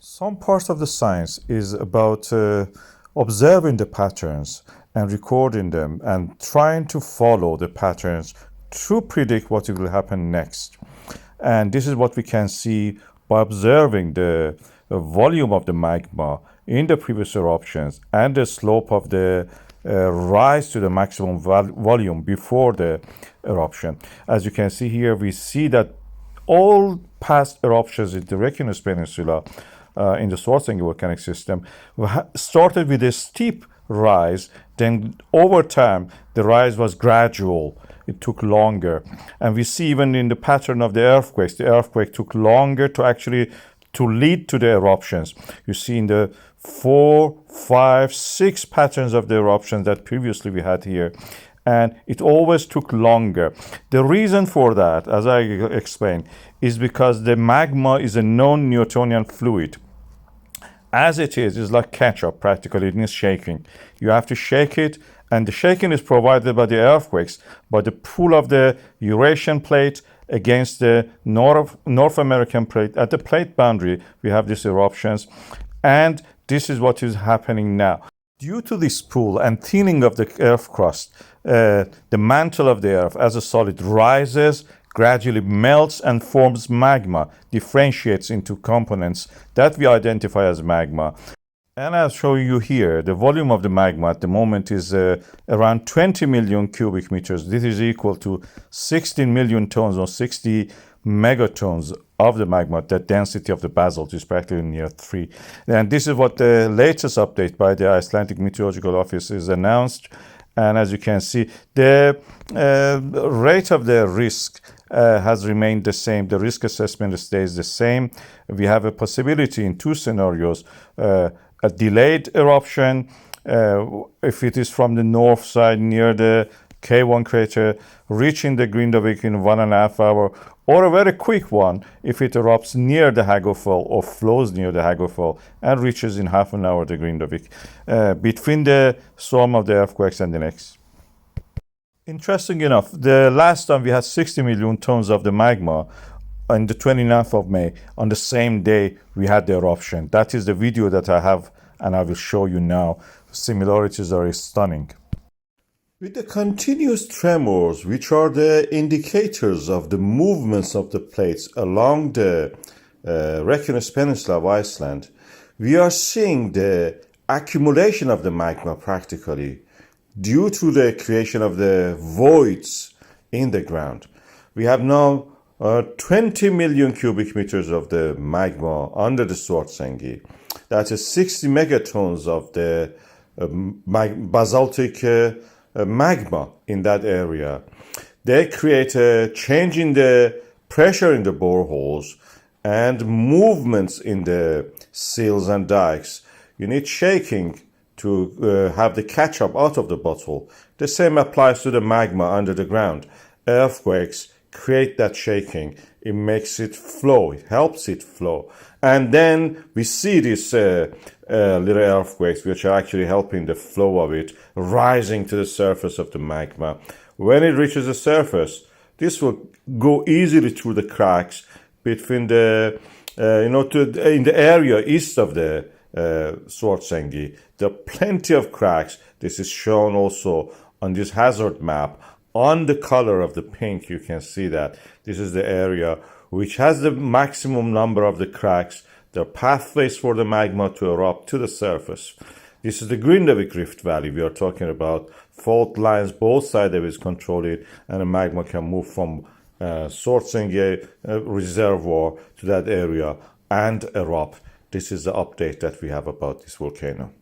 Some parts of the science is about observing the patterns and recording them and trying to follow the patterns to predict what will happen next. And this is what we can see by observing the volume of the magma in the previous eruptions and the slope of the rise to the maximum volume before the eruption. As you can see here, we see that all past eruptions in the Reykjanes Peninsula in the Svartsengi volcanic system started with a steep rise. Then over time, the rise was gradual. It took longer. And we see even in the pattern of the earthquake took longer to lead to the eruptions. You see in the 4, 5, 6 patterns of the eruptions that previously we had here. And it always took longer. The reason for that, as I explained, is because the magma is a non-Newtonian fluid. As it is like ketchup practically, it needs shaking. You have to shake it, and the shaking is provided by the earthquakes, by the pull of the Eurasian plate against the North American plate. At the plate boundary, we have these eruptions, and this is what is happening now. Due to this pull and thinning of the earth crust, the mantle of the earth as a solid rises, gradually melts and forms magma, differentiates into components that we identify as magma. And I'll show you here, the volume of the magma at the moment is around 20 million cubic meters. This is equal to 16 million tons or 60 megatons of the magma. The density of the basalt is practically near 3. And this is what the latest update by the Icelandic Meteorological Office is announced. And as you can see, the rate of the risk has remained the same. The risk assessment stays the same. We have a possibility in 2 scenarios, a delayed eruption, if it is from the north side near the K1 crater, reaching the Grindavik in 1.5 hours, or a very quick one if it erupts near the Hagofell or flows near the Hagofell and reaches in half an hour the Grindavik, between the storm of the earthquakes and the next. Interesting enough, the last time we had 60 million tons of the magma on the 29th of May. On the same day, we had the eruption. That is the video that I have, and I will show you now. Similarities are stunning. With the continuous tremors, which are the indicators of the movements of the plates along the Reykjanes Peninsula of Iceland, we are seeing the accumulation of the magma practically due to the creation of the voids in the ground. We have now 20 million cubic meters of the magma under the Svartsengi. That is 60 megatons of the basaltic magma in that area. They create a change in the pressure in the boreholes and movements in the seals and dikes. You need shaking to have the ketchup out of the bottle. The same applies to the magma under the ground. Earthquakes create that shaking. It makes it flow. It helps it flow. And then we see these little earthquakes, which are actually helping the flow of it, rising to the surface of the magma. When it reaches the surface, this will go easily through the cracks between the, in the area east of the Svartsengi. There are plenty of cracks. This is shown also on this hazard map. On the color of the pink, you can see that this is the area which has the maximum number of the cracks. There are pathways for the magma to erupt to the surface. This is the Grindavik Rift Valley we are talking about. Fault lines, both sides of it is controlled, and the magma can move from Svartsengi reservoir to that area and erupt. This is the update that we have about this volcano.